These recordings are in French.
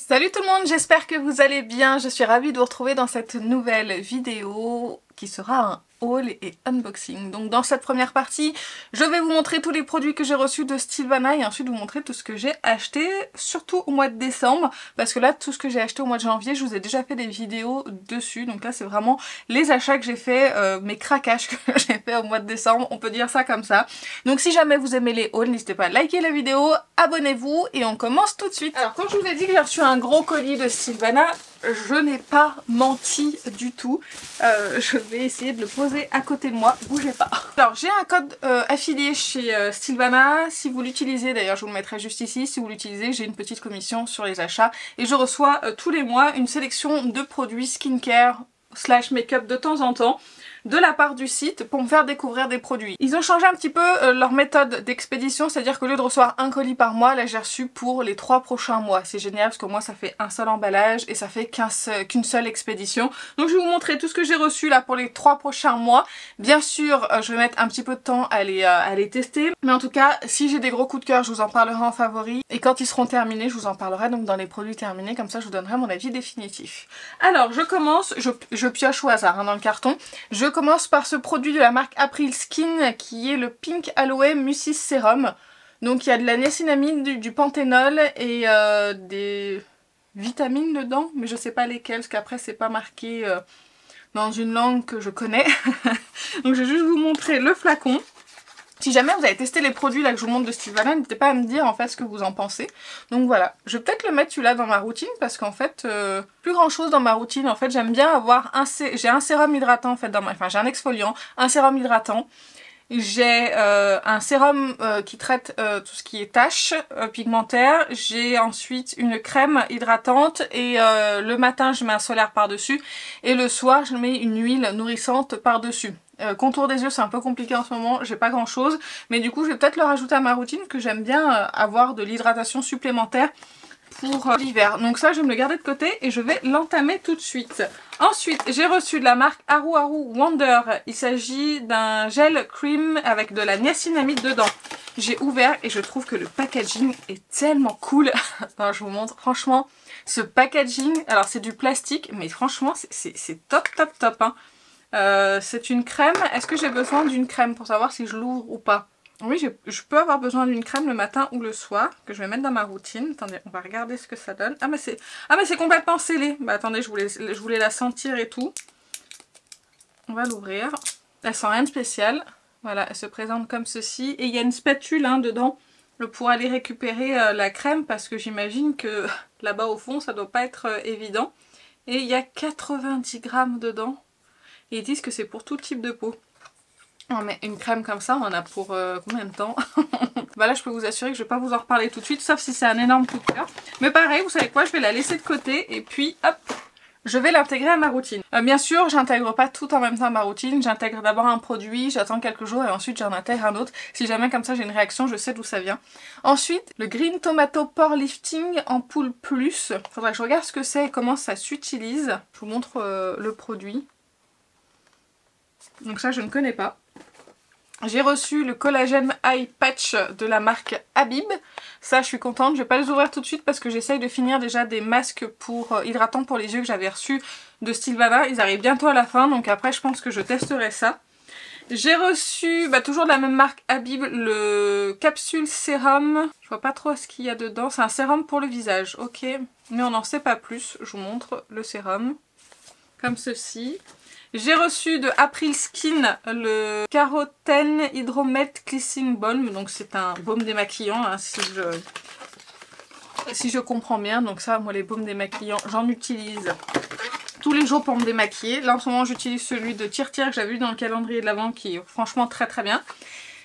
Salut tout le monde, j'espère que vous allez bien. Je suis ravie de vous retrouver dans cette nouvelle vidéo qui sera un haul et unboxing. Donc dans cette première partie, je vais vous montrer tous les produits que j'ai reçus de Stilvana et ensuite vous montrer tout ce que j'ai acheté, surtout au mois de décembre, parce que là tout ce que j'ai acheté au mois de janvier, je vous ai déjà fait des vidéos dessus. Donc là c'est vraiment les achats que j'ai fait, mes craquages que j'ai fait au mois de décembre, on peut dire ça comme ça. Donc si jamais vous aimez les hauls, n'hésitez pas à liker la vidéo, abonnez-vous et on commence tout de suite. Alors quand je vous ai dit que j'ai reçu un gros colis de Stilvana, je n'ai pas menti du tout. Je vais essayer de le poser à côté de moi, bougez pas. Alors j'ai un code affilié chez Stilvana, si vous l'utilisez, d'ailleurs je vous le mettrai juste ici, si vous l'utilisez j'ai une petite commission sur les achats et je reçois tous les mois une sélection de produits skincare / make-up de temps en temps de la part du site pour me faire découvrir des produits. Ils ont changé un petit peu leur méthode d'expédition, c'est-à-dire qu'au lieu de recevoir un colis par mois, là j'ai reçu pour les 3 prochains mois. C'est génial parce que moi ça fait un seul emballage et ça fait qu'une seule expédition. Donc je vais vous montrer tout ce que j'ai reçu là pour les 3 prochains mois. Bien sûr je vais mettre un petit peu de temps à les tester, mais en tout cas si j'ai des gros coups de cœur je vous en parlerai en favori et quand ils seront terminés je vous en parlerai donc dans les produits terminés, comme ça je vous donnerai mon avis définitif. Alors je commence, je pioche au hasard hein, dans le carton. Je commence par ce produit de la marque April Skin qui est le Pink Aloe Mucus Serum. Donc il y a de la niacinamide, du panthénol et des vitamines dedans, mais je sais pas lesquelles parce qu'après c'est pas marqué dans une langue que je connais. Donc je vais juste vous montrer le flacon. Si jamais vous avez testé les produits là que je vous montre de Stilvana, n'hésitez pas à me dire en fait ce que vous en pensez. Donc voilà, je vais peut-être le mettre celui-là dans ma routine parce qu'en fait, plus grand chose dans ma routine. En fait, j'aime bien avoir j'ai un sérum hydratant en fait dans enfin j'ai un exfoliant, un sérum hydratant. J'ai un sérum qui traite tout ce qui est taches pigmentaires. J'ai ensuite une crème hydratante et le matin je mets un solaire par-dessus et le soir je mets une huile nourrissante par-dessus. Contour des yeux c'est un peu compliqué en ce moment, j'ai pas grand chose, mais du coup je vais peut-être le rajouter à ma routine que j'aime bien avoir de l'hydratation supplémentaire pour l'hiver. Donc ça je vais me le garder de côté et je vais l'entamer tout de suite. Ensuite j'ai reçu de la marque Haru Haru Wonder, il s'agit d'un gel cream avec de la niacinamide dedans. J'ai ouvert et je trouve que le packaging est tellement cool. Attends, je vous montre, franchement ce packaging, alors c'est du plastique mais franchement c'est top top top hein. C'est une crème. Est-ce que j'ai besoin d'une crème pour savoir si je l'ouvre ou pas? Oui, je peux avoir besoin d'une crème le matin ou le soir que je vais mettre dans ma routine. Attendez, on va regarder ce que ça donne. Ah mais c'est complètement scellé. Bah attendez, je voulais la sentir et tout. On va l'ouvrir. Elle sent rien de spécial. Voilà, elle se présente comme ceci. Et il y a une spatule hein, dedans pour aller récupérer la crème parce que j'imagine que là-bas au fond ça doit pas être évident. Et il y a 90 grammes dedans. Et ils disent que c'est pour tout type de peau. On met une crème comme ça, on en a pour combien de temps? Bah là je peux vous assurer que je vais pas vous en reparler tout de suite, sauf si c'est un énorme coup de cœur. Mais pareil, vous savez quoi, je vais la laisser de côté et puis hop, je vais l'intégrer à ma routine. Bien sûr, j'intègre pas tout en même temps à ma routine, j'intègre d'abord un produit, j'attends quelques jours et ensuite j'en intègre un autre. Si jamais comme ça j'ai une réaction, je sais d'où ça vient. Ensuite, le Green Tomato Pore Lifting Ampoule Plus. Faudrait que je regarde ce que c'est et comment ça s'utilise. Je vous montre le produit. Donc ça je ne connais pas. J'ai reçu le Collagen Eye Patch de la marque Habib. Ça je suis contente, je vais pas les ouvrir tout de suite parce que j'essaye de finir déjà des masques pour hydratants pour les yeux que j'avais reçus de Stilvana. Ils arrivent bientôt à la fin donc après je pense que je testerai ça. J'ai reçu toujours de la même marque Habib le capsule sérum. Je vois pas trop ce qu'il y a dedans, c'est un sérum pour le visage, ok. Mais on n'en sait pas plus, je vous montre le sérum. Comme ceci. J'ai reçu de April Skin le Carotène Hydromet Cleansing Balm, donc c'est un baume démaquillant hein, si je comprends bien. Donc ça, moi les baumes démaquillants, j'en utilise tous les jours pour me démaquiller. Là en ce moment j'utilise celui de Tir-Tir que j'avais vu dans le calendrier de l'Avent qui est franchement très très bien.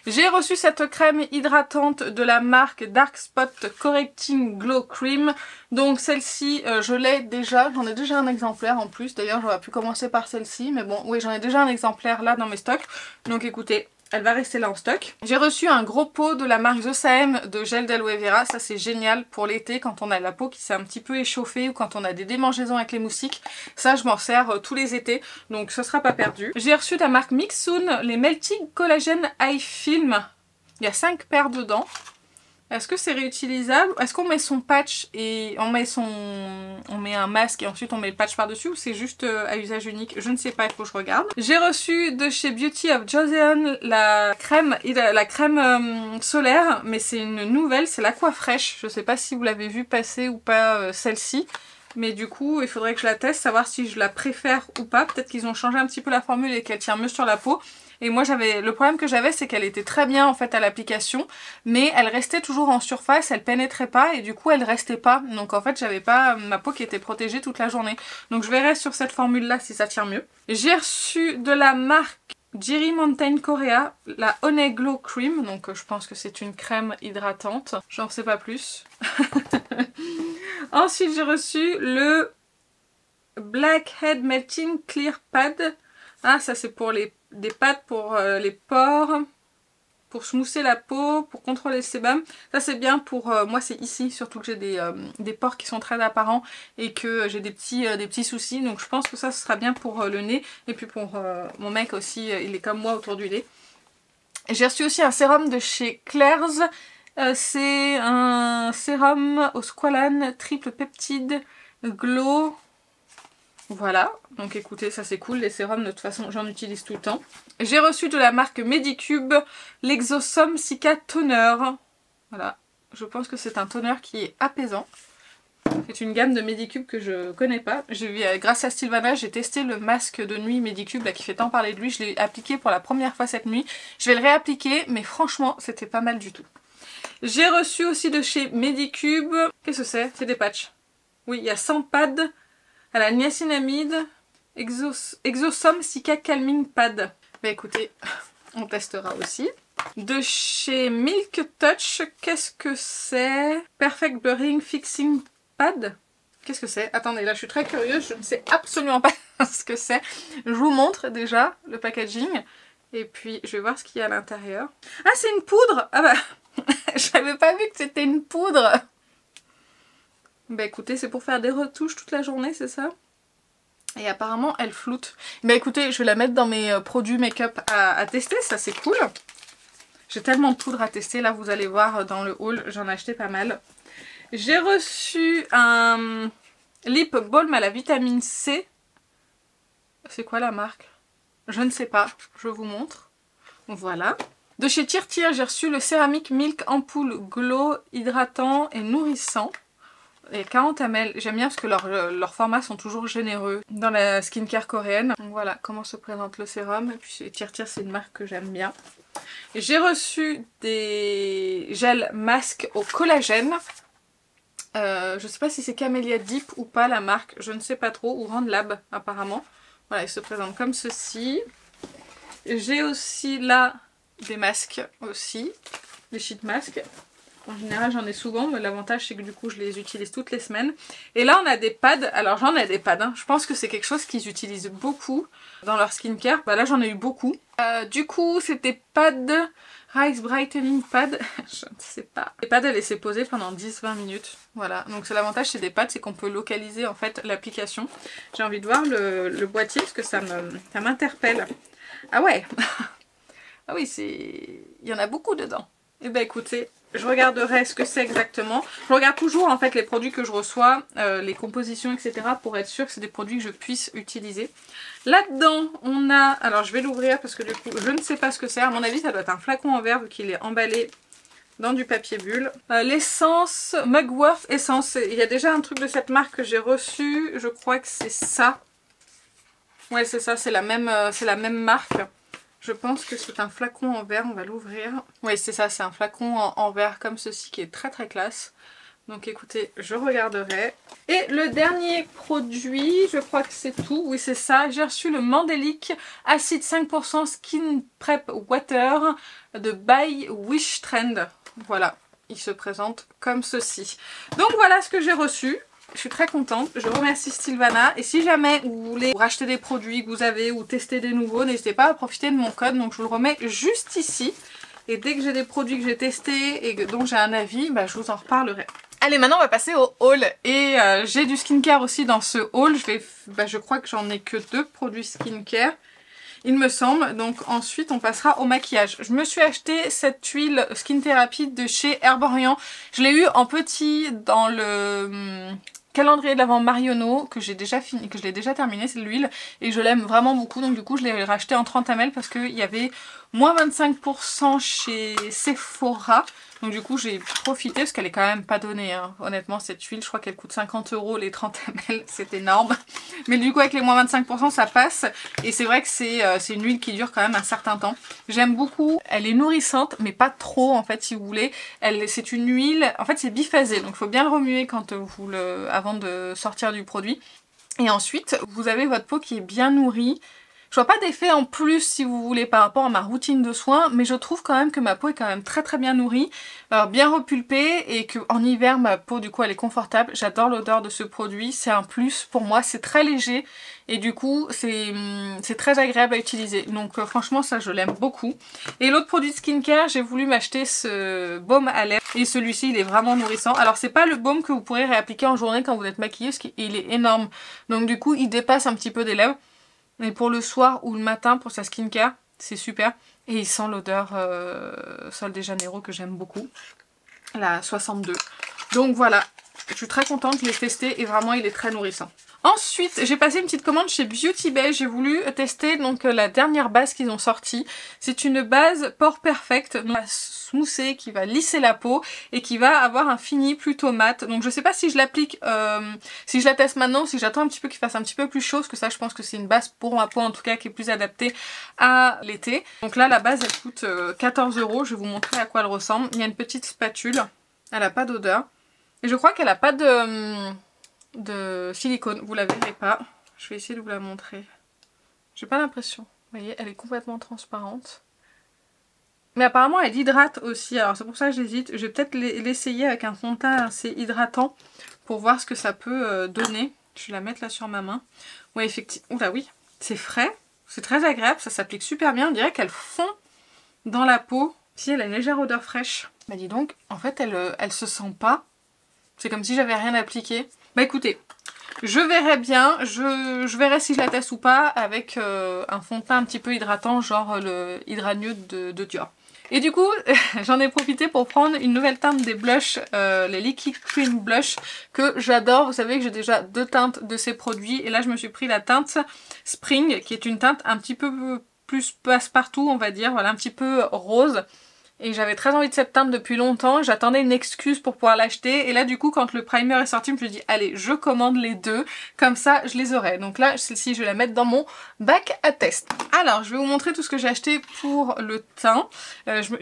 J'ai reçu cette crème hydratante de la marque Dark Spot Correcting Glow Cream. Donc celle-ci, je l'ai déjà, j'en ai déjà un exemplaire en plus. D'ailleurs j'aurais pu commencer par celle-ci, mais bon, oui j'en ai déjà un exemplaire là dans mes stocks. Donc écoutez, elle va rester là en stock. J'ai reçu un gros pot de la marque The Same de gel d'aloe vera. Ça c'est génial pour l'été quand on a la peau qui s'est un petit peu échauffée ou quand on a des démangeaisons avec les moustiques. Ça je m'en sers tous les étés, donc ce sera pas perdu. J'ai reçu de la marque Mixsoon les Melting Collagen Eye Film. Il y a 5 paires dedans. Est-ce que c'est réutilisable? Est-ce qu'on met son patch et on met un masque et ensuite on met le patch par-dessus, ou c'est juste à usage unique? Je ne sais pas, il faut que je regarde. J'ai reçu de chez Beauty of Joseon la crème solaire, mais c'est une nouvelle, c'est l'Aquafresh. Je sais pas si vous l'avez vu passer ou pas celle-ci. Mais du coup, il faudrait que je la teste, savoir si je la préfère ou pas. Peut-être qu'ils ont changé un petit peu la formule et qu'elle tient mieux sur la peau. Et moi, le problème que j'avais, c'est qu'elle était très bien en fait à l'application, mais elle restait toujours en surface, elle pénétrait pas et du coup, elle restait pas. Donc en fait, j'avais pas ma peau qui était protégée toute la journée. Donc je verrai sur cette formule-là si ça tient mieux. J'ai reçu de la marque Jiri Mountain Korea, la Honey Glow Cream. Donc je pense que c'est une crème hydratante. J'en sais pas plus. Ensuite, j'ai reçu le Blackhead Melting Clear Pad. Ah, ça c'est pour des pads pour les pores, pour smousser la peau, pour contrôler le sébum. Ça c'est bien pour moi, c'est ici, surtout que j'ai des pores qui sont très apparents et que j'ai des petits soucis. Donc je pense que ça ce sera bien pour le nez. Et puis pour mon mec aussi, il est comme moi autour du nez. J'ai reçu aussi un sérum de chez Claire's. C'est un sérum au squalane triple peptide glow. Voilà, donc écoutez, ça c'est cool, les sérums de toute façon j'en utilise tout le temps. J'ai reçu de la marque Medicube l'Exosome Cica Toner. Voilà, je pense que c'est un toner qui est apaisant. C'est une gamme de Medicube que je connais pas. Grâce à Sylvana, j'ai testé le masque de nuit Medicube là, qui fait tant parler de lui. Je l'ai appliqué pour la première fois cette nuit. Je vais le réappliquer, mais franchement, c'était pas mal du tout. J'ai reçu aussi de chez Medicube... Qu'est-ce que c'est? C'est des patchs. Oui, il y a 100 pads à la niacinamide, Exosome Cica Calming Pad. Bah écoutez, on testera aussi. De chez Milk Touch, qu'est-ce que c'est? Perfect Blurring Fixing Pad. Qu'est-ce que c'est? Attendez, là je suis très curieuse, je ne sais absolument pas ce que c'est. Je vous montre déjà le packaging. Et puis je vais voir ce qu'il y a à l'intérieur. Ah, c'est une poudre! Ah bah, j'avais pas vu que c'était une poudre! Bah écoutez, c'est pour faire des retouches toute la journée, c'est ça? Et apparemment, elle floute. Bah écoutez, je vais la mettre dans mes produits make-up à tester, ça c'est cool. J'ai tellement de poudre à tester, là vous allez voir dans le haul, j'en ai acheté pas mal. J'ai reçu un lip balm à la vitamine C. C'est quoi la marque? Je ne sais pas, je vous montre. Voilà. De chez Tirtir, j'ai reçu le Ceramic Milk Ampoule Glow hydratant et nourrissant. Et 40 ml, j'aime bien parce que leurs formats sont toujours généreux dans la skincare coréenne. Donc voilà comment se présente le sérum. Et puis Tirtir, c'est une marque que j'aime bien. J'ai reçu des gels masques au collagène. Je sais pas si c'est Camellia Deep ou pas la marque, je ne sais pas trop, ou Rand Lab apparemment. Voilà, ils se présentent comme ceci. J'ai aussi là des masques aussi, des sheet masks. En général j'en ai souvent, mais l'avantage c'est que du coup je les utilise toutes les semaines. Et là on a des pads, alors j'en ai des pads, hein. Je pense que c'est quelque chose qu'ils utilisent beaucoup dans leur skincare. Bah là j'en ai eu beaucoup. Du coup c'est des pads Rise Brightening Pad, je ne sais pas. Les pads elle laissait poser pendant 10-20 minutes. Voilà, donc c'est l'avantage c'est des pads, c'est qu'on peut localiser en fait l'application. J'ai envie de voir le boîtier parce que ça m'interpelle. Ah ouais. Ah oui, il y en a beaucoup dedans. Et bah écoutez, je regarderai ce que c'est exactement. Je regarde toujours en fait les produits que je reçois, les compositions etc. pour être sûr que c'est des produits que je puisse utiliser. Là-dedans on a, alors je vais l'ouvrir parce que du coup je ne sais pas ce que c'est. À mon avis ça doit être un flacon en verre vu qu'il est emballé dans du papier bulle. L'essence Mugwort Essence. Il y a déjà un truc de cette marque que j'ai reçu. Je crois que c'est ça. Ouais c'est ça, c'est la même marque. Je pense que c'est un flacon en verre, on va l'ouvrir. Oui c'est ça, c'est un flacon en verre comme ceci qui est très très classe. Donc écoutez, je regarderai. Et le dernier produit, je crois que c'est tout. Oui c'est ça, j'ai reçu le Mandelic Acide 5% Skin Prep Water de By Wish Trend. Voilà, il se présente comme ceci. Donc voilà ce que j'ai reçu. Je suis très contente, je remercie Sylvana et si jamais vous voulez racheter des produits que vous avez ou tester des nouveaux, n'hésitez pas à profiter de mon code, donc je vous le remets juste ici. Et dès que j'ai des produits que j'ai testés et dont j'ai un avis, bah, je vous en reparlerai. Allez, maintenant on va passer au haul et j'ai du skincare aussi dans ce haul. Je crois que j'en ai que 2 produits skincare. il me semble. Donc ensuite on passera au maquillage. Je me suis acheté cette huile Skin Therapy de chez Herborian. Je l'ai eu en petit dans le calendrier de l'Avent Marionneau que j'ai déjà fini, que je l'ai déjà terminé, c'est de l'huile et je l'aime vraiment beaucoup, donc du coup je l'ai racheté en 30 ml parce qu'il y avait moins 25% chez Sephora. Donc du coup j'ai profité parce qu'elle est quand même pas donnée hein. Honnêtement cette huile je crois qu'elle coûte 50 € les 30 ml, c'est énorme. Mais du coup avec les moins 25% ça passe et c'est vrai que c'est une huile qui dure quand même un certain temps. J'aime beaucoup, elle est nourrissante mais pas trop en fait si vous voulez. C'est une huile, en fait c'est biphasé donc il faut bien le remuer quand avant de sortir du produit. Et ensuite vous avez votre peau qui est bien nourrie. Je vois pas d'effet en plus si vous voulez par rapport à ma routine de soins, mais je trouve quand même que ma peau est quand même très bien nourrie, bien repulpée et qu'en hiver ma peau du coup elle est confortable. J'adore l'odeur de ce produit, c'est un plus pour moi, c'est très léger et du coup c'est très agréable à utiliser. Donc franchement ça je l'aime beaucoup. Et l'autre produit de skincare, j'ai voulu m'acheter ce baume à lèvres et celui-ci il est vraiment nourrissant. Alors c'est pas le baume que vous pourrez réappliquer en journée quand vous êtes maquillée parce qu'il est énorme, donc du coup il dépasse un petit peu des lèvres. Mais pour le soir ou le matin, pour sa skincare, c'est super. Et il sent l'odeur Sol de Janeiro que j'aime beaucoup. La 62. Donc voilà, je suis très contente de les tester et vraiment il est très nourrissant. Ensuite, j'ai passé une petite commande chez Beauty Bay. J'ai voulu tester donc la dernière base qu'ils ont sortie. C'est une base Pore Perfect, donc smoothée, qui va lisser la peau et qui va avoir un fini plutôt mat. Donc je sais pas si je l'applique, si je la teste maintenant ou si j'attends un petit peu qu'il fasse un petit peu plus chaud, parce que ça je pense que c'est une base pour ma peau en tout cas qui est plus adaptée à l'été. Donc là la base elle coûte 14 €. Je vais vous montrer à quoi elle ressemble. Il y a une petite spatule, elle a pas d'odeur. Et je crois qu'elle a pas de silicone, vous la verrez pas. Je vais essayer de vous la montrer. J'ai pas l'impression. Vous voyez, elle est complètement transparente. Mais apparemment elle hydrate aussi, alors c'est pour ça que j'hésite. Je vais peut-être l'essayer avec un fond de teint assez hydratant pour voir ce que ça peut donner. Je vais la mettre là sur ma main. Ouais effectivement, oula oui, c'est frais, c'est très agréable, ça s'applique super bien. On dirait qu'elle fond dans la peau. Si elle a une légère odeur fraîche. Bah dis donc, en fait elle se sent pas. C'est comme si j'avais rien appliqué. Bah écoutez, je verrai bien, je verrai si je la teste ou pas avec un fond de teint un petit peu hydratant, genre le Hydranude de Dior. Et du coup, j'en ai profité pour prendre une nouvelle teinte des blushs, les Liquid Cream Blush, que j'adore. Vous savez que j'ai déjà deux teintes de ces produits, et là je me suis pris la teinte Spring, qui est une teinte un petit peu plus passe-partout, on va dire, voilà, un petit peu rose. Et j'avais très envie de cette teinte depuis longtemps, j'attendais une excuse pour pouvoir l'acheter. Et là du coup quand le primer est sorti, je me suis dit allez je commande les deux, comme ça je les aurai. Donc là celle-ci je vais la mettre dans mon bac à test. Alors je vais vous montrer tout ce que j'ai acheté pour le teint.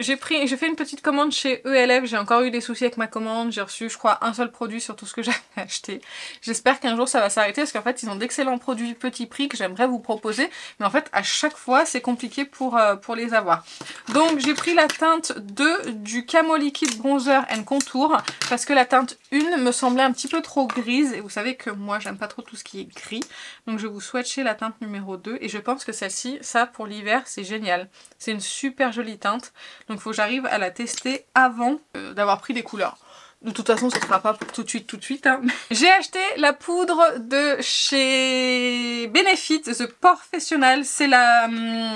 J'ai fait une petite commande chez ELF, j'ai encore eu des soucis avec ma commande, j'ai reçu je crois un seul produit sur tout ce que j'avais acheté. J'espère qu'un jour ça va s'arrêter parce qu'en fait ils ont d'excellents produits petit prix que j'aimerais vous proposer. Mais en fait à chaque fois c'est compliqué pour les avoir. Donc j'ai pris la teinte 2 du Camo Liquid Bronzer and Contour parce que la teinte 1 me semblait un petit peu trop grise et vous savez que moi j'aime pas trop tout ce qui est gris, donc je vais vous swatcher la teinte numéro 2 et je pense que celle-ci, ça pour l'hiver c'est génial, c'est une super jolie teinte, donc il faut que j'arrive à la tester avant d'avoir pris les couleurs. De toute façon, ce ne sera pas pour tout de suite. Hein. J'ai acheté la poudre de chez Benefit, The Professional. C'est la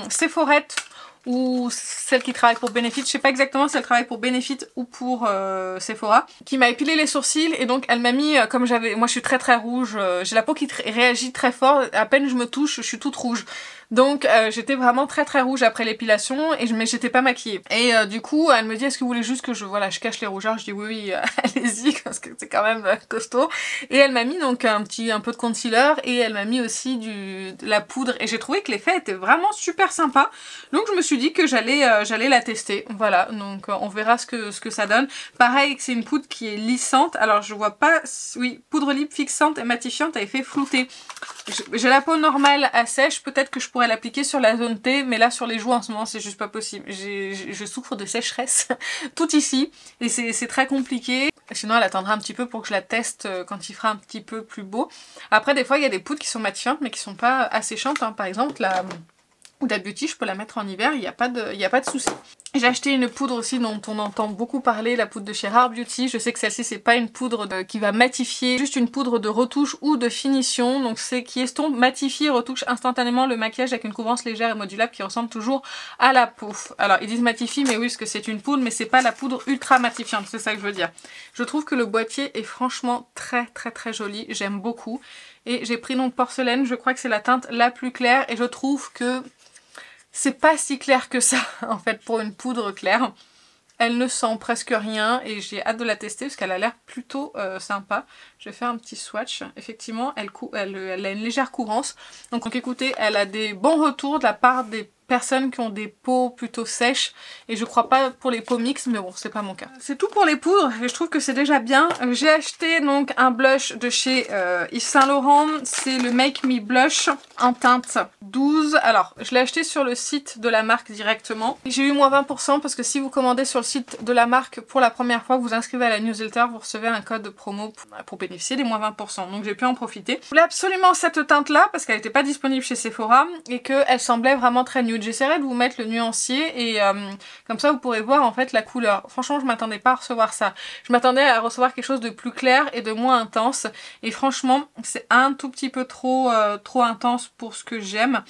Sephorette ou celle qui travaille pour Benefit, je sais pas exactement si elle travaille pour Benefit ou pour Sephora, qui m'a épilé les sourcils et donc elle m'a mis, comme moi je suis très rouge, j'ai la peau qui réagit très fort, à peine je me touche, je suis toute rouge. Donc j'étais vraiment très rouge après l'épilation mais j'étais pas maquillée. Et du coup elle me dit est-ce que vous voulez juste que je cache les rougeurs? Je dis oui allez-y parce que c'est quand même costaud. Et elle m'a mis donc un peu de concealer et elle m'a mis aussi de la poudre et j'ai trouvé que l'effet était vraiment super sympa. Donc je me suis dit que j'allais la tester. Voilà, donc on verra ce que ça donne. Pareil que c'est une poudre qui est lissante. Alors je vois pas, oui, poudre lip fixante et matifiante à effet flouté. J'ai la peau normale à sèche, peut-être que je pourrais l'appliquer sur la zone T, mais là sur les joues en ce moment c'est juste pas possible. Je souffre de sécheresse tout ici et c'est très compliqué. Sinon elle attendra un petit peu pour que je la teste quand il fera un petit peu plus beau. Après des fois il y a des poudres qui sont matifiantes mais qui sont pas asséchantes, hein. Par exemple la Huda Beauty je peux la mettre en hiver, il n'y a pas de souci. J'ai acheté une poudre aussi dont on entend beaucoup parler, la poudre de chez Rare Beauty. Je sais que celle-ci c'est pas une poudre qui va matifier, juste une poudre de retouche ou de finition. Donc c'est qui estompe, matifie, retouche instantanément le maquillage avec une couvrance légère et modulable qui ressemble toujours à la peau. Alors ils disent matifie, mais oui parce que c'est une poudre, mais c'est pas la poudre ultra matifiante, c'est ça que je veux dire. Je trouve que le boîtier est franchement très joli, j'aime beaucoup. Et j'ai pris donc Porcelaine, je crois que c'est la teinte la plus claire et je trouve que c'est pas si clair que ça en fait pour une poudre claire. Elle ne sent presque rien et j'ai hâte de la tester parce qu'elle a l'air plutôt sympa. Je vais faire un petit swatch. Effectivement, elle a une légère courance. Donc écoutez, elle a des bons retours de la part des personnes qui ont des peaux plutôt sèches. Et je crois pas pour les peaux mixtes, mais bon, c'est pas mon cas. C'est tout pour les poudres et je trouve que c'est déjà bien. J'ai acheté donc un blush de chez Yves Saint Laurent. C'est le Make Me Blush en teinte 12. Alors, je l'ai acheté sur le site de la marque directement. J'ai eu moins 20% parce que si vous commandez sur le site de la marque pour la première fois, vous inscrivez à la newsletter, vous recevez un code promo pour bénéficier des moins 20%. Donc j'ai pu en profiter. Je voulais absolument cette teinte là parce qu'elle n'était pas disponible chez Sephora et qu'elle semblait vraiment très nude. J'essaierai de vous mettre le nuancier et comme ça vous pourrez voir en fait la couleur. Franchement je m'attendais pas à recevoir ça. Je m'attendais à recevoir quelque chose de plus clair et de moins intense. Et franchement c'est un tout petit peu trop intense pour ce que j'aime.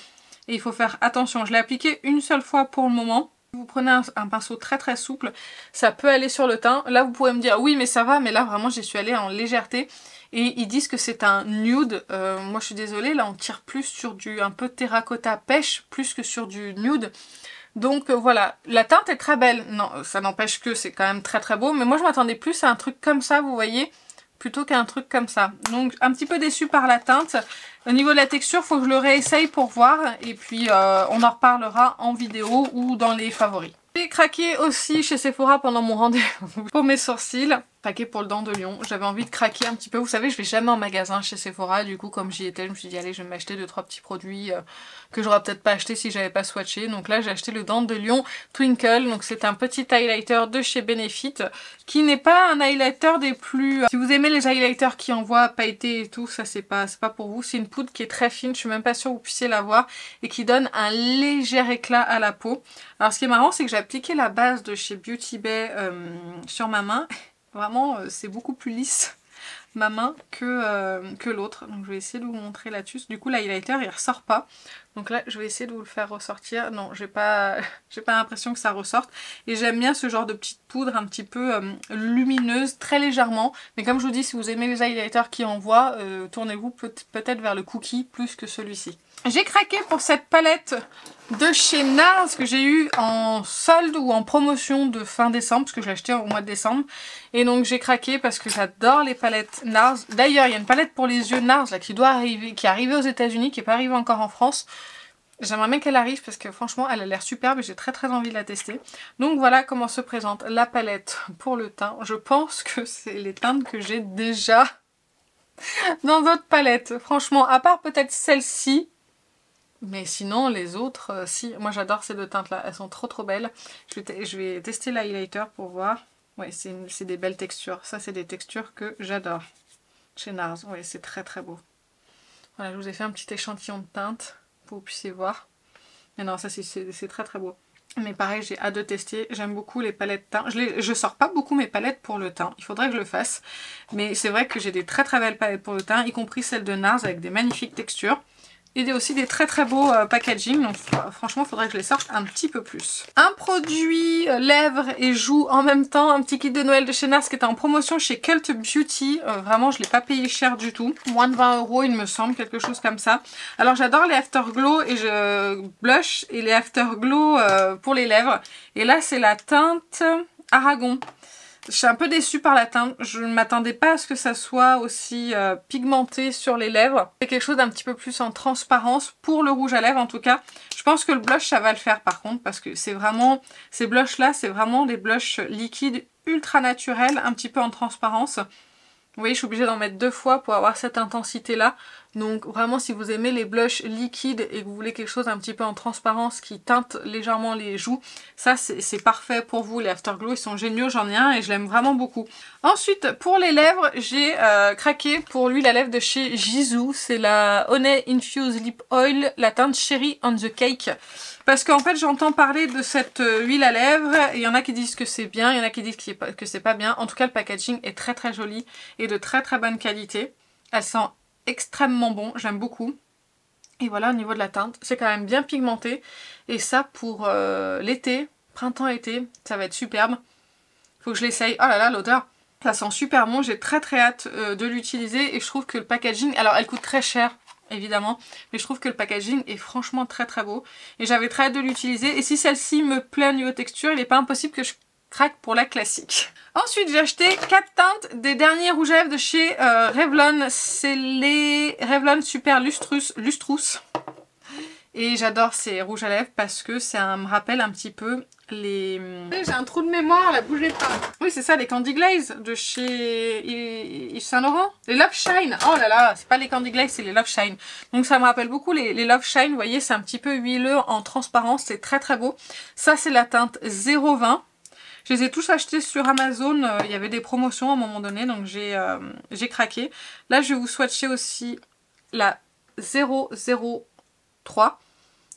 Et il faut faire attention. Je l'ai appliqué une seule fois pour le moment. Vous prenez un pinceau très souple, ça peut aller sur le teint. Là vous pouvez me dire oui mais ça va, mais là vraiment j'y suis allée en légèreté. Et ils disent que c'est un nude. Moi je suis désolée, là on tire plus sur du un peu terracotta pêche plus que sur du nude. Donc voilà, la teinte est très belle. Non, ça n'empêche que c'est quand même très beau. Mais moi je m'attendais plus à un truc comme ça, vous voyez, plutôt qu'à un truc comme ça. Donc un petit peu déçue par la teinte. Au niveau de la texture, faut que je le réessaye pour voir. Et puis on en reparlera en vidéo ou dans les favoris. J'ai craqué aussi chez Sephora pendant mon rendez-vous pour mes sourcils. Paquet pour le dent de lion. J'avais envie de craquer un petit peu. Vous savez, je vais jamais en magasin chez Sephora. Du coup, comme j'y étais, je me suis dit, allez, je vais m'acheter 2-3 petits produits que j'aurais peut-être pas acheté si j'avais pas swatché. Donc là, j'ai acheté le dent de lion Twinkle. Donc c'est un petit highlighter de chez Benefit qui n'est pas un highlighter des plus... Si vous aimez les highlighters qui envoient pailletés et tout, ça c'est pas pour vous. C'est une poudre qui est très fine. Je suis même pas sûre que vous puissiez la voir et qui donne un léger éclat à la peau. Alors ce qui est marrant, c'est que j'ai appliqué la base de chez Beauty Bay sur ma main. Vraiment, c'est beaucoup plus lisse ma main que l'autre. Donc je vais essayer de vous montrer là-dessus. Du coup, l'highlighter, il ressort pas. Donc là, je vais essayer de vous le faire ressortir. Non, j'ai pas l'impression que ça ressorte. Et j'aime bien ce genre de petite poudre un petit peu lumineuse, très légèrement. Mais comme je vous dis, si vous aimez les highlighters qui envoient, tournez-vous peut-être vers le cookie plus que celui-ci. J'ai craqué pour cette palette de chez NARS que j'ai eu en solde ou en promotion de fin décembre, parce que je l'ai acheté au mois de décembre. Et donc j'ai craqué parce que j'adore les palettes NARS. D'ailleurs, il y a une palette pour les yeux NARS là, qui est arrivée aux États-Unis, qui n'est pas arrivée encore en France. J'aimerais bien qu'elle arrive parce que franchement elle a l'air superbe et j'ai très envie de la tester. Donc voilà comment se présente la palette pour le teint. Je pense que c'est les teintes que j'ai déjà dans d'autres palettes. Franchement, à part peut-être celle-ci. Mais sinon les autres, si. Moi j'adore ces deux teintes là, elles sont trop belles. Je vais tester l'highlighter pour voir. Ouais, c'est des belles textures. Ça c'est des textures que j'adore chez NARS. Ouais, c'est très beau. Voilà, je vous ai fait un petit échantillon de teinte pour que vous puissiez voir. Mais non, ça c'est très beau. Mais pareil, j'ai hâte de tester. J'aime beaucoup les palettes teint. Je sors pas beaucoup mes palettes pour le teint. Il faudrait que je le fasse. Mais c'est vrai que j'ai des très belles palettes pour le teint, y compris celles de NARS avec des magnifiques textures. Et aussi des très beaux packaging, donc franchement il faudrait que je les sorte un petit peu plus. Un produit lèvres et joues en même temps, un petit kit de Noël de chez NARS qui était en promotion chez Cult Beauty. Vraiment je l'ai pas payé cher du tout, moins de 20 € il me semble, quelque chose comme ça. Alors j'adore les Afterglow et blush et les Afterglow pour les lèvres. Et là c'est la teinte Aragon. Je suis un peu déçue par la teinte, je ne m'attendais pas à ce que ça soit aussi pigmenté sur les lèvres. C'est quelque chose d'un petit peu plus en transparence, pour le rouge à lèvres en tout cas. Je pense que le blush ça va le faire par contre, parce que c'est vraiment, ces blushs là c'est vraiment des blushs liquides ultra naturels, un petit peu en transparence. Vous voyez, je suis obligée d'en mettre 2 fois pour avoir cette intensité là. Donc vraiment, si vous aimez les blushs liquides et que vous voulez quelque chose un petit peu en transparence qui teinte légèrement les joues, ça c'est parfait pour vous. Les Afterglow, ils sont géniaux, j'en ai un et je l'aime vraiment beaucoup. Ensuite, pour les lèvres, j'ai craqué pour l'huile à lèvres de chez Gisou. C'est la Honey Infused Lip Oil, la teinte Cherry on the Cake. Parce qu'en fait, j'entends parler de cette huile à lèvres, et il y en a qui disent que c'est bien, il y en a qui disent que c'est pas bien. En tout cas, le packaging est très très joli et de très très bonne qualité. Elle sent extrêmement bon, j'aime beaucoup. Et voilà, au niveau de la teinte, c'est quand même bien pigmenté. Et ça, pour l'été, printemps-été, ça va être superbe. Faut que je l'essaye. Oh là là, l'odeur, ça sent super bon. J'ai très très hâte de l'utiliser. Et je trouve que le packaging, alors elle coûte très cher, évidemment, mais je trouve que le packaging est franchement très très beau. Et j'avais très hâte de l'utiliser. Et si celle-ci me plaît au niveau texture, il n'est pas impossible que je craque pour la classique. Ensuite, j'ai acheté 4 teintes des derniers rouges à lèvres de chez Revlon. C'est les Revlon Super Lustrous. Et j'adore ces rouges à lèvres parce que ça me rappelle un petit peu les... J'ai un trou de mémoire là, bougez pas. Oui, c'est ça, les Candy Glaze de chez Yves Saint Laurent. Les Love Shine. Oh là là, c'est pas les Candy Glaze, c'est les Love Shine. Donc ça me rappelle beaucoup les Love Shine. Vous voyez, c'est un petit peu huileux en transparence. C'est très très beau. Ça, c'est la teinte 020. Je les ai tous achetés sur Amazon, il y avait des promotions à un moment donné, donc j'ai craqué. Là, je vais vous swatcher aussi la 003.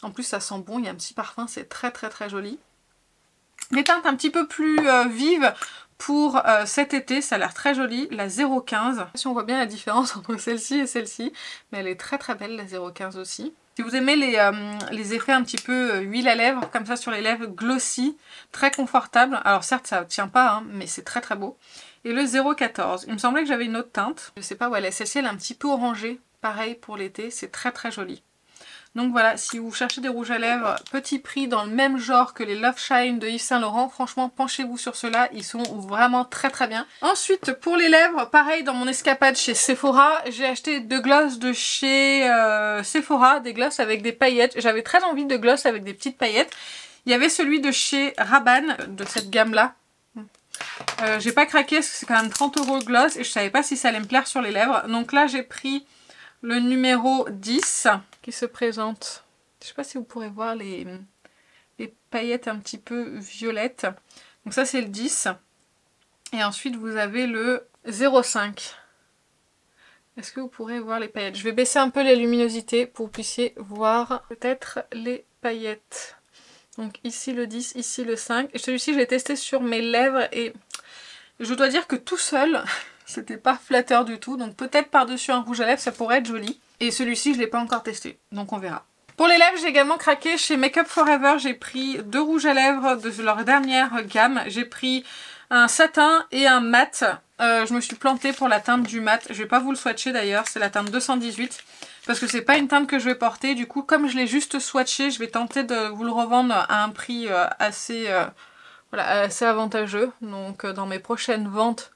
En plus, ça sent bon, il y a un petit parfum, c'est très très très joli. Des teintes un petit peu plus vives pour cet été, ça a l'air très joli. La 015, si on voit bien la différence entre celle-ci et celle-ci, mais elle est très très belle, la 015 aussi. Si vous aimez les effets un petit peu huile à lèvres, comme ça sur les lèvres, glossy, très confortable. Alors certes ça ne tient pas, hein, mais c'est très très beau. Et le 014, il me semblait que j'avais une autre teinte. Je sais pas où elle est, celle-ci elle est un petit peu orangée. Pareil pour l'été, c'est très très joli. Donc voilà, si vous cherchez des rouges à lèvres petit prix dans le même genre que les Love Shine de Yves Saint Laurent, franchement penchez-vous sur ceux-là, ils sont vraiment très très bien. Ensuite pour les lèvres, pareil dans mon escapade chez Sephora, j'ai acheté 2 glosses de chez Sephora, des glosses avec des paillettes. J'avais très envie de gloss avec des petites paillettes. Il y avait celui de chez Rabanne, de cette gamme-là. J'ai pas craqué parce que c'est quand même 30 € le gloss et je savais pas si ça allait me plaire sur les lèvres. Donc là j'ai pris le numéro 10 qui se présente. Je sais pas si vous pourrez voir les paillettes un petit peu violettes. Donc ça c'est le 10. Et ensuite vous avez le 05. Est-ce que vous pourrez voir les paillettes? Je vais baisser un peu la luminosité pour que vous puissiez voir peut-être les paillettes. Donc ici le 10, ici le 5. Et celui-ci je l'ai testé sur mes lèvres et je dois dire que tout seul... C'était pas flatteur du tout, donc peut-être par-dessus un rouge à lèvres, ça pourrait être joli. Et celui-ci, je l'ai pas encore testé, donc on verra. Pour les lèvres, j'ai également craqué chez Make Up Forever. J'ai pris 2 rouges à lèvres de leur dernière gamme. J'ai pris un satin et un mat. Je me suis plantée pour la teinte du mat. Je vais pas vous le swatcher d'ailleurs, c'est la teinte 218. Parce que c'est pas une teinte que je vais porter. Du coup, comme je l'ai juste swatché, je vais tenter de vous le revendre à un prix assez avantageux. Donc dans mes prochaines ventes,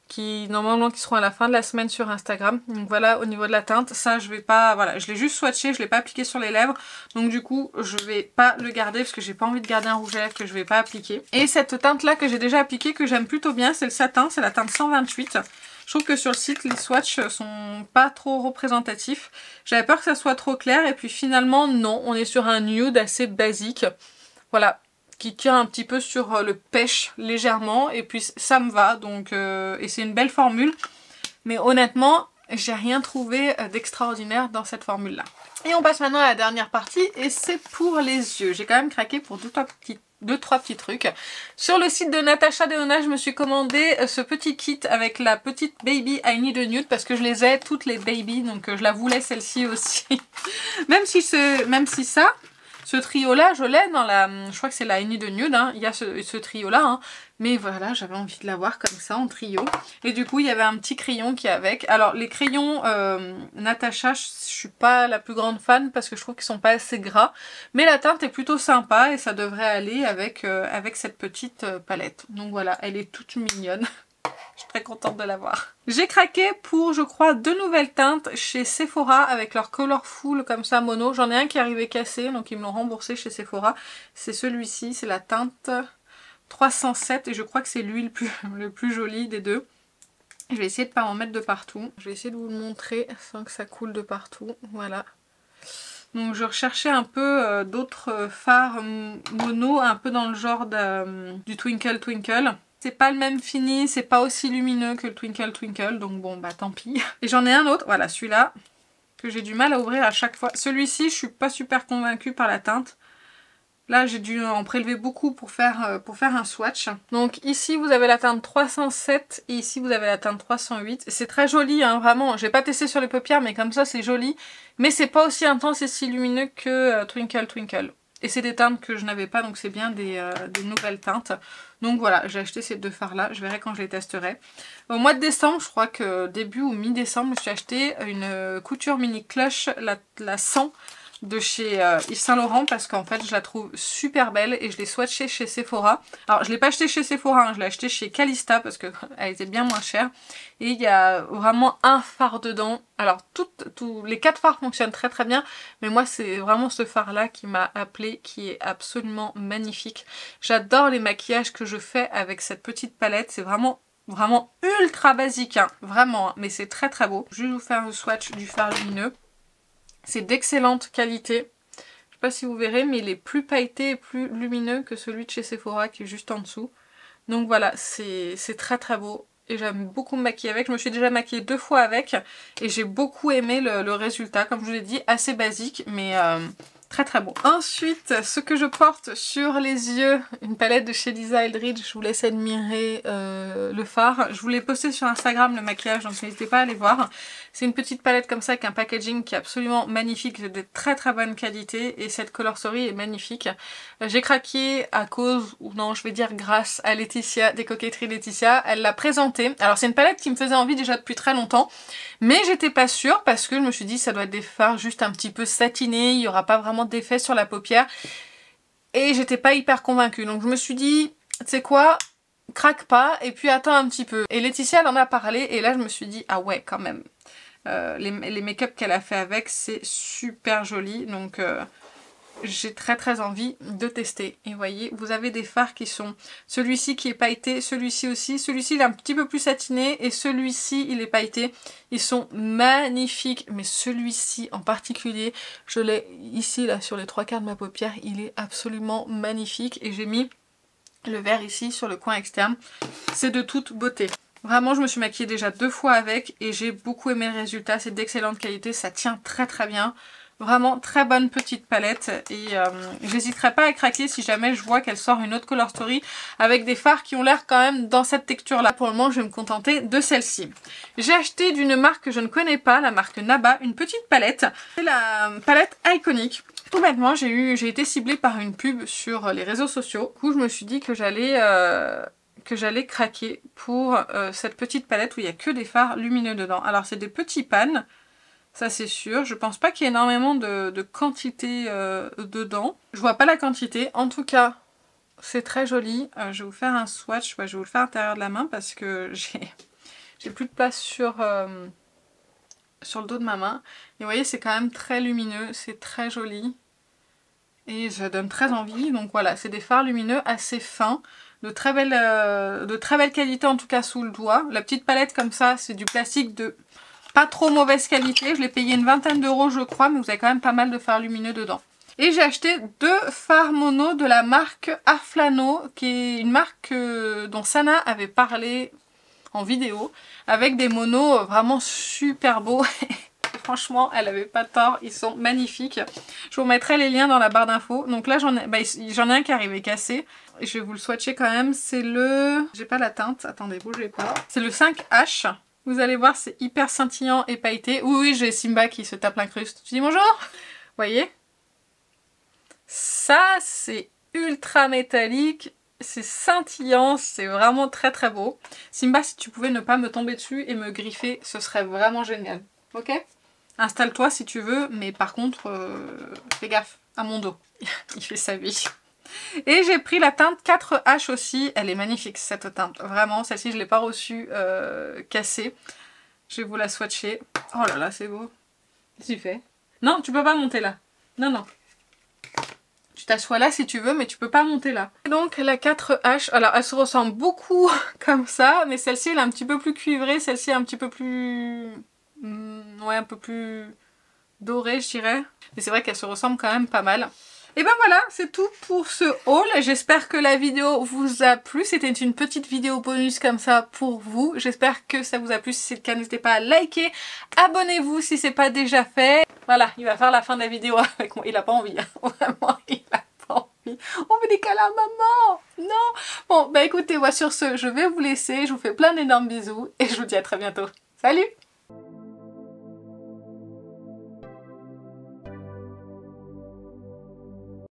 qui seront à la fin de la semaine sur Instagram. Donc voilà, au niveau de la teinte, ça je vais pas, voilà, je l'ai juste swatché, je l'ai pas appliqué sur les lèvres, donc du coup je vais pas le garder parce que j'ai pas envie de garder un rouge à lèvres que je vais pas appliquer. Et cette teinte là que j'ai déjà appliquée, que j'aime plutôt bien, c'est le satin, c'est la teinte 128. Je trouve que sur le site, les swatchs sont pas trop représentatifs. J'avais peur que ça soit trop clair et puis finalement non, on est sur un nude assez basique. Voilà, qui tient un petit peu sur le pêche légèrement et puis ça me va donc et c'est une belle formule mais honnêtement j'ai rien trouvé d'extraordinaire dans cette formule là. Et on passe maintenant à la dernière partie et c'est pour les yeux. J'ai quand même craqué pour deux trois petits trucs. Sur le site de Natasha Denona, je me suis commandé ce petit kit avec la petite Baby I Need a Nude parce que je les ai toutes les baby donc je la voulais celle-ci aussi. même si ça, ce trio-là, je l'ai dans la... Je crois que c'est la I Need a Nude, hein. Il y a ce trio-là. Hein. Mais voilà, j'avais envie de l'avoir comme ça, en trio. Et du coup, il y avait un petit crayon qui est avec. Alors, les crayons Natasha, je suis pas la plus grande fan parce que je trouve qu'ils sont pas assez gras. Mais la teinte est plutôt sympa et ça devrait aller avec cette petite palette. Donc voilà, elle est toute mignonne. Je suis très contente de l'avoir. J'ai craqué pour, je crois, 2 nouvelles teintes chez Sephora avec leur Colorful comme ça mono. J'en ai un qui est arrivé cassé, donc ils me l'ont remboursé chez Sephora. C'est celui-ci, c'est la teinte 307 et je crois que c'est lui le plus joli des deux. Je vais essayer de ne pas en mettre de partout. Je vais essayer de vous le montrer sans que ça coule de partout. Voilà. Donc je recherchais un peu d'autres fards mono, un peu dans le genre du Twinkle Twinkle. C'est pas le même fini, c'est pas aussi lumineux que le Twinkle Twinkle, donc bon bah tant pis. Et j'en ai un autre, voilà celui-là, que j'ai du mal à ouvrir à chaque fois. Celui-ci, je suis pas super convaincue par la teinte. Là, j'ai dû en prélever beaucoup pour faire un swatch. Donc ici, vous avez la teinte 307 et ici, vous avez la teinte 308. C'est très joli, hein, vraiment. J'ai pas testé sur les paupières, mais comme ça, c'est joli. Mais c'est pas aussi intense et si lumineux que Twinkle Twinkle. Et c'est des teintes que je n'avais pas, donc c'est bien des nouvelles teintes. Donc voilà, j'ai acheté ces deux fards-là. Je verrai quand je les testerai. Au mois de décembre, je crois que début ou mi-décembre, je me suis acheté une couture mini clutch, la 100 de chez Yves Saint Laurent parce qu'en fait je la trouve super belle et je l'ai swatchée chez Sephora. Alors je l'ai pas acheté chez Sephora, hein, je l'ai acheté chez Calista parce qu'elle était bien moins chère. Et il y a vraiment un fard dedans. Alors les 4 fards fonctionnent très très bien, mais moi c'est vraiment ce fard là qui m'a appelé, qui est absolument magnifique. J'adore les maquillages que je fais avec cette petite palette, c'est vraiment ultra basique, hein, vraiment, hein, mais c'est très très beau. Je vais vous faire un swatch du fard lumineux. C'est d'excellente qualité. Je sais pas si vous verrez, mais il est plus pailleté et plus lumineux que celui de chez Sephora qui est juste en dessous. Donc voilà, c'est très très beau. Et j'aime beaucoup me maquiller avec. Je me suis déjà maquillée 2 fois avec. Et j'ai beaucoup aimé le résultat. Comme je vous l'ai dit, assez basique, mais très très beau. Ensuite, ce que je porte sur les yeux, une palette de chez Lisa Eldridge. Je vous laisse admirer le fard. Je vous l'ai posté sur Instagram, le maquillage, donc n'hésitez pas à aller voir. C'est une petite palette comme ça avec un packaging qui est absolument magnifique, de très très bonne qualité et cette color story est magnifique. J'ai craqué à cause, ou non je vais dire grâce à Laetitia, des Coquetteries Laetitia, elle l'a présentée. Alors c'est une palette qui me faisait envie déjà depuis très longtemps, mais j'étais pas sûre parce que je me suis dit ça doit être des fards juste un petit peu satinés, il n'y aura pas vraiment d'effet sur la paupière et j'étais pas hyper convaincue. Donc je me suis dit, tu sais quoi, craque pas et puis attends un petit peu. Et Laetitia elle en a parlé et là je me suis dit ah ouais quand même. Les make-up qu'elle a fait avec, c'est super joli, donc j'ai très très envie de tester. Et vous voyez, vous avez des fards qui sont, celui-ci qui est pailleté, celui-ci aussi, celui-ci il est un petit peu plus satiné et celui-ci il est pailleté. Ils sont magnifiques, mais celui-ci en particulier, je l'ai ici là sur les 3/4 de ma paupière, il est absolument magnifique et j'ai mis le vert ici sur le coin externe, c'est de toute beauté. Vraiment, je me suis maquillée déjà 2 fois avec et j'ai beaucoup aimé le résultat. C'est d'excellente qualité, ça tient très très bien. Vraiment très bonne petite palette et j'hésiterai pas à craquer si jamais je vois qu'elle sort une autre color story avec des fards qui ont l'air quand même dans cette texture là. Pour le moment, je vais me contenter de celle-ci. J'ai acheté d'une marque que je ne connais pas, la marque Naba, une petite palette. C'est la palette Iconic. Tout bêtement, j'ai été ciblée par une pub sur les réseaux sociaux. Du coup, je me suis dit que j'allais craquer pour cette petite palette où il n'y a que des fards lumineux dedans. Alors c'est des petits pans, ça c'est sûr. Je pense pas qu'il y ait énormément de quantité dedans. Je vois pas la quantité. En tout cas, c'est très joli. Je vais vous faire un swatch. Ouais, je vais vous le faire à l'intérieur de la main parce que j'ai plus de place sur le dos de ma main. Et vous voyez, c'est quand même très lumineux. C'est très joli. Et ça donne très envie. Donc voilà, c'est des fards lumineux assez fins. De très belle qualité en tout cas sous le doigt. La petite palette comme ça, c'est du plastique de pas trop mauvaise qualité. Je l'ai payé une 20aine d'euros je crois, mais vous avez quand même pas mal de fards lumineux dedans. Et j'ai acheté 2 fards mono de la marque Aflano, qui est une marque dont Sana avait parlé en vidéo, avec des monos vraiment super beaux. Franchement, elle avait pas tort, ils sont magnifiques. Je vous mettrai les liens dans la barre d'infos. Donc là, j'en ai un qui est arrivé cassé. Et je vais vous le swatcher quand même. C'est le... J'ai pas la teinte, attendez, bougez pas. C'est le 5H. Vous allez voir, c'est hyper scintillant et pailleté. Oui, j'ai Simba qui se tape l'incruste. Je dis bonjour. Vous voyez? Ça, c'est ultra métallique. C'est scintillant, c'est vraiment très très beau. Simba, si tu pouvais ne pas me tomber dessus et me griffer, ce serait vraiment génial. Ok? Installe-toi si tu veux, mais par contre, fais gaffe à mon dos. Il fait sa vie. Et j'ai pris la teinte 4H aussi. Elle est magnifique cette teinte. Vraiment, celle-ci, je ne l'ai pas reçue cassée. Je vais vous la swatcher. Oh là là, c'est beau. Qu'est-ce que tu fais? Non, tu peux pas monter là. Non, non. Tu t'assois là si tu veux, mais tu peux pas monter là. Et donc la 4H, alors elle se ressemble beaucoup comme ça, mais celle-ci elle est un petit peu plus cuivrée, celle-ci est un petit peu plus... ouais, un peu plus dorée je dirais. Mais c'est vrai qu'elle se ressemble quand même pas mal. Et ben voilà, c'est tout pour ce haul. J'espère que la vidéo vous a plu. C'était une petite vidéo bonus comme ça pour vous. J'espère que ça vous a plu. Si c'est le cas, n'hésitez pas à liker. Abonnez-vous si c'est pas déjà fait. Voilà, il va faire la fin de la vidéo avec moi. Il a pas envie, hein. Vraiment, il a pas envie. On fait des câlins à maman. Non. Bon, bah écoutez, moi sur ce, je vais vous laisser. Je vous fais plein d'énormes bisous et je vous dis à très bientôt. Salut!